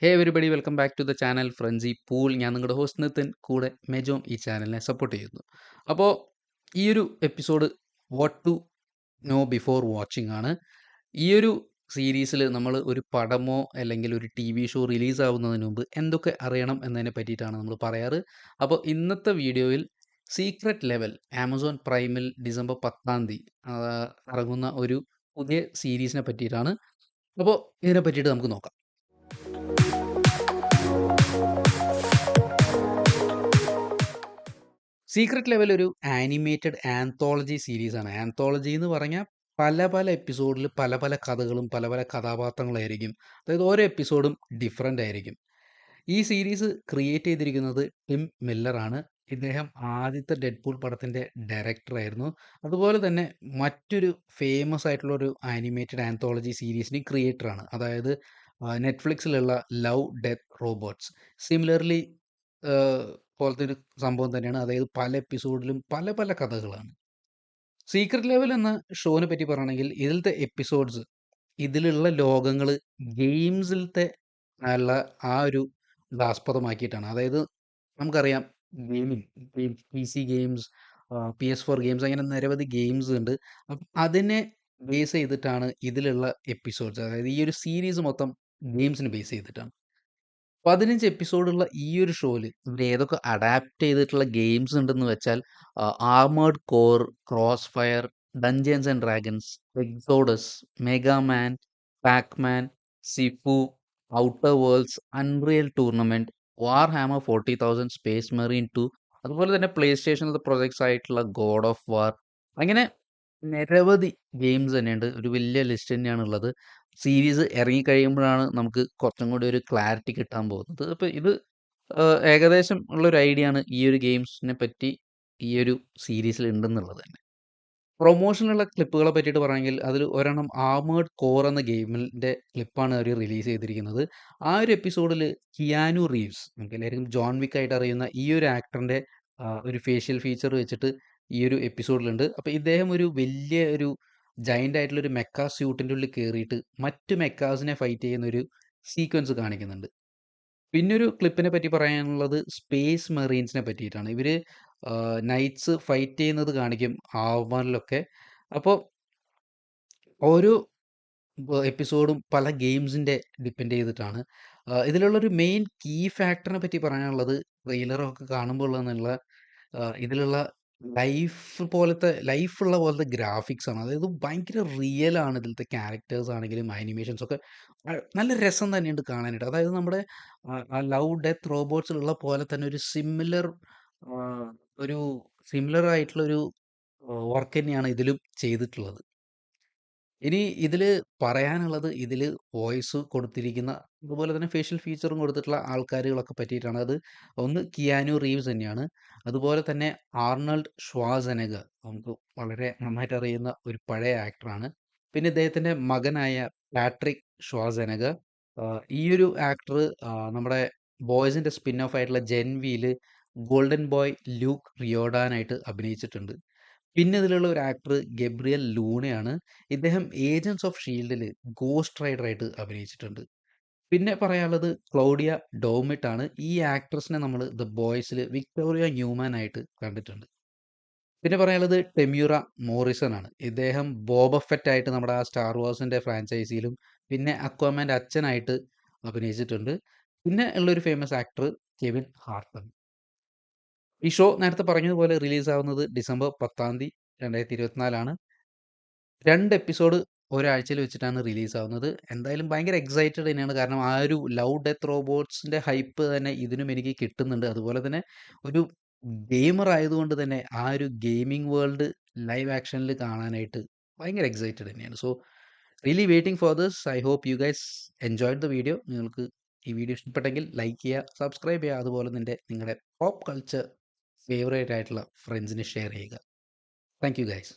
Hey everybody welcome back to the channel ഫ്രണ്ട്സി പൂൾ. ഞാൻ നിങ്ങളുടെ ഹോസ്റ്റ് നിതിൻ, കൂടെ മെജോം ഈ ചാനലിനെ സപ്പോർട്ട് ചെയ്യുന്നു. അപ്പോൾ ഈ ഒരു episode what to know before watching ആണ്. ഈ ഒരു സീരീസിൽ നമ്മൾ ഒരു പടമോ അല്ലെങ്കിൽ ഒരു ടി വി ഷോ റിലീസ് ആവുന്നതിന് മുമ്പ് എന്തൊക്കെ അറിയണം എന്നതിനെ പറ്റിയിട്ടാണ് നമ്മൾ പറയാറ്. അപ്പോൾ ഇന്നത്തെ വീഡിയോയിൽ സീക്രട്ട് ലെവൽ ആമസോൺ പ്രൈമിൽ ഡിസംബർ 10 ഇറങ്ങുന്ന ഒരു പുതിയ സീരീസിനെ പറ്റിയിട്ടാണ്. അപ്പോൾ ഇതിനെ പറ്റിയിട്ട് നമുക്ക് നോക്കാം. സീക്രട്ട് ലെവൽ ഒരു ആനിമേറ്റഡ് ആന്തോളജി സീരീസാണ്. ആന്തോളജി എന്ന് പറഞ്ഞാൽ പല പല എപ്പിസോഡിൽ പല പല കഥകളും പല പല കഥാപാത്രങ്ങളായിരിക്കും. അതായത് ഓരോ എപ്പിസോഡും ഡിഫറൻ്റ് ആയിരിക്കും. ഈ സീരീസ് ക്രിയേറ്റ് ചെയ്തിരിക്കുന്നത് ടിം മില്ലറാണ്. ഇദ്ദേഹം ആദ്യത്തെ ഡെഡ്പൂൾ പടത്തിൻ്റെ ഡയറക്ടറായിരുന്നു. അതുപോലെ തന്നെ മറ്റൊരു ഫേമസ് ആയിട്ടുള്ള ഒരു ആനിമേറ്റഡ് ആന്തോളജി സീരീസിന് ക്രിയേറ്ററാണ്. അതായത് നെറ്റ്ഫ്ലിക്സിലുള്ള ലവ് ഡെത്ത് റോബോട്ട്സ്. സിമിലർലി പോലത്തെ ഒരു സംഭവം തന്നെയാണ്. അതായത് പല എപ്പിസോഡിലും പല പല കഥകളാണ്. സീക്രട്ട് ലെവൽ എന്ന ഷോനെ പറ്റി പറയുകയാണെങ്കിൽ ഇതിലത്തെ എപ്പിസോഡ്സ്, ഇതിലുള്ള ലോകങ്ങൾ ഗെയിംസിലത്തെ ഉള്ള ആ ഒരു ആസ്പദമാക്കിയിട്ടാണ്. അതായത് നമുക്കറിയാം gaming, PC games, PS4 games, അങ്ങനെ നിരവധി ഗെയിംസ് ഉണ്ട്. അപ്പം അതിനെ ബേസ് ചെയ്തിട്ടാണ് ഇതിലുള്ള എപ്പിസോഡ്സ്. അതായത് ഈ ഒരു സീരീസ് മൊത്തം ഗെയിംസിനെ ബേസ് ചെയ്തിട്ടാണ്. 15 എപ്പിസോഡുള്ള ഈ ഒരു ഷോയിൽ ഇവർ ഏതൊക്കെ അഡാപ്റ്റ് ചെയ്തിട്ടുള്ള ഗെയിംസ് ഉണ്ടെന്ന് വെച്ചാൽ Armored Core, Crossfire, Dungeons and Dragons, Exodus, Mega Man, Pac Man, Sifu, Outer Worlds, Unreal Tournament, Warhammer 40,000, Space Marine 2, അതുപോലെ തന്നെ പ്ലേ സ്റ്റേഷനിലത്തെ പ്രൊജക്ട്സ് ആയിട്ടുള്ള ഗോഡ് ഓഫ് വാർ, അങ്ങനെ നിരവധി ഗെയിംസ് തന്നെയുണ്ട്. ഒരു വലിയ ലിസ്റ്റ് തന്നെയാണ് ഉള്ളത്. സീരീസ് ഇറങ്ങിക്കഴിയുമ്പോഴാണ് നമുക്ക് കുറച്ചും കൂടി ഒരു ക്ലാരിറ്റി കിട്ടാൻ പോകുന്നത്. അപ്പോൾ ഇത് ഏകദേശം ഉള്ളൊരു ഐഡിയ ആണ് ഈ ഒരു ഗെയിംസിനെ പറ്റി ഈ ഒരു സീരീസിൽ ഉണ്ടെന്നുള്ളത് തന്നെ. പ്രൊമോഷനുള്ള ക്ലിപ്പുകളെ പറ്റിയിട്ട് പറയുകയാണെങ്കിൽ അതിൽ ഒരെണ്ണം ആർമേർഡ് കോർ എന്ന ഗെയിമിൻ്റെ ക്ലിപ്പാണ് അവർ റിലീസ് ചെയ്തിരിക്കുന്നത്. ആ ഒരു എപ്പിസോഡിൽ കിയാനു റീവ്സ്, നമുക്ക് എല്ലാവർക്കും ജോൺ വിക്ക് ആയിട്ട് അറിയുന്ന ഈ ഒരു ആക്ടറിൻ്റെ ഒരു ഫേഷ്യൽ ഫീച്ചർ വെച്ചിട്ട് ഈ ഒരു എപ്പിസോഡിലുണ്ട്. അപ്പോൾ ഇദ്ദേഹം ഒരു വലിയ ഒരു ജയൻ്റ് ആയിട്ടുള്ള ഒരു മെക്ക സ്യൂട്ടിൻ്റെ ഉള്ളിൽ കയറിയിട്ട് മറ്റ് മെക്കാസിനെ ഫൈറ്റ് ചെയ്യുന്ന ഒരു സീക്വൻസ് കാണിക്കുന്നുണ്ട്. പിന്നെ ഒരു ക്ലിപ്പിനെ പറ്റി പറയാനുള്ളത് സ്പേസ് മെറീൻസിനെ പറ്റിയിട്ടാണ്. ഇവർ നൈറ്റ്സ് ഫൈറ്റ് ചെയ്യുന്നത് കാണിക്കും ആർമറിലൊക്കെ. അപ്പോൾ ഓരോ എപ്പിസോഡും പല ഗെയിംസിൻ്റെ ഡിപ്പെൻഡ് ചെയ്തിട്ടാണ്. ഇതിലുള്ളൊരു മെയിൻ കീ ഫാക്ടറിനെ പറ്റി പറയാനുള്ളത് ട്രെയിലറൊക്കെ കാണുമ്പോൾ ഉള്ളതെന്നുള്ള ഇതിലുള്ള ലൈഫുള്ള പോലത്തെ ഗ്രാഫിക്സ് ആണ്. അതായത് ഭയങ്കര റിയൽ ആണ്. ഇതിലത്തെ ക്യാരക്ടേഴ്സ് ആണെങ്കിലും ആനിമേഷൻസ് ഒക്കെ നല്ല രസം തന്നെയുണ്ട് കാണാനായിട്ട്. അതായത് നമ്മുടെ ആ ലവ് ഡെത്ത് റോബോട്ട്സിലുള്ള പോലെ തന്നെ ഒരു സിമിലർ ആയിട്ടുള്ളൊരു വർക്ക് തന്നെയാണ് ഇതിലും ചെയ്തിട്ടുള്ളത്. ഇനി ഇതിൽ പറയാനുള്ളത്, ഇതിൽ വോയിസ് കൊടുത്തിരിക്കുന്ന അതുപോലെ തന്നെ ഫേഷ്യൽ ഫീച്ചറും കൊടുത്തിട്ടുള്ള ആൾക്കാരുകളൊക്കെ പറ്റിയിട്ടാണ്. അത് ഒന്ന് കിയാനു റീവ്സ് തന്നെയാണ്. അതുപോലെ തന്നെ ആർണൾഡ് ഷ്വാസെനഗർ, നമുക്ക് വളരെ നന്നായിട്ട് അറിയുന്ന ഒരു പഴയ ആക്ടറാണ്. പിന്നെ ഇദ്ദേഹത്തിൻ്റെ മകനായ പാട്രിക് ഷ്വാസെനഗർ. ഈ ഒരു ആക്ടർ നമ്മുടെ ബോയ്സിൻ്റെ സ്പിൻ ഓഫ് ആയിട്ടുള്ള ജെൻവിയിൽ ഗോൾഡൻ ബോയ് ലൂക്ക് റിയോഡാനായിട്ട് അഭിനയിച്ചിട്ടുണ്ട്. പിന്നെ ഇതിലുള്ള ഒരു ആക്ടർ ഗബ്രിയൽ ലൂണയാണ്. ഇദ്ദേഹം ഏജൻറ്റ്സ് ഓഫ് ഷീൽഡിൽ ഗോസ്റ്റ് റൈഡറായിട്ട് അഭിനയിച്ചിട്ടുണ്ട്. പിന്നെ പറയാനുള്ളത് ക്ലൗഡിയ ഡോമിറ്റ് ആണ്. ഈ ആക്ട്രസിനെ നമ്മൾ ദ ബോയ്സിൽ വിക്ടോറിയ ന്യൂമാൻ ആയിട്ട് കണ്ടിട്ടുണ്ട്. പിന്നെ പറയാനുള്ളത് ടെമ്യൂറ മോറിസൺ ആണ്. ഇദ്ദേഹം ബോബ ഫെറ്റ് ആയിട്ട് നമ്മുടെ ആ സ്റ്റാർ വാർസിൻ്റെ ഫ്രാഞ്ചൈസിയിലും പിന്നെ അക്വാമാൻ്റെ അച്ഛനായിട്ട് അഭിനയിച്ചിട്ടുണ്ട്. പിന്നെ ഉള്ളൊരു ഫേമസ് ആക്ടർ കെവിൻ ഹാർട്ടൺ. ഈ ഷോ നേരത്തെ പറഞ്ഞതുപോലെ റിലീസ് ആവുന്നത് ഡിസംബർ 10, 2024 2 എപ്പിസോഡ് ഒരാഴ്ചയിൽ വെച്ചിട്ടാണ് റിലീസ് ആവുന്നത്. എന്തായാലും ഭയങ്കര എക്സൈറ്റഡ് തന്നെയാണ്. കാരണം ആ ഒരു ലവ് ഡെത്ത് റോബോട്ട്സിൻ്റെ ഹൈപ്പ് തന്നെ ഇതിനും എനിക്ക് കിട്ടുന്നുണ്ട്. അതുപോലെ തന്നെ ഒരു ഗെയിമർ ആയതുകൊണ്ട് തന്നെ ആ ഒരു ഗെയിമിംഗ് വേൾഡ് ലൈവ് ആക്ഷനിൽ കാണാനായിട്ട് ഭയങ്കര എക്സൈറ്റഡ് തന്നെയാണ്. So really waiting for this. I hope you guys enjoyed the video. നിങ്ങൾക്ക് ഈ വീഡിയോ ഇഷ്ടപ്പെട്ടെങ്കിൽ ലൈക്ക് ചെയ്യുക, സബ്സ്ക്രൈബ് ചെയ്യുക, അതുപോലെ നിങ്ങളുടെ പോപ്പ് കൾച്ചർ ഫേവറേറ്റ് ആയിട്ടുള്ള ഫ്രണ്ട്സിന് ഷെയർ ചെയ്യുക. Thank you guys.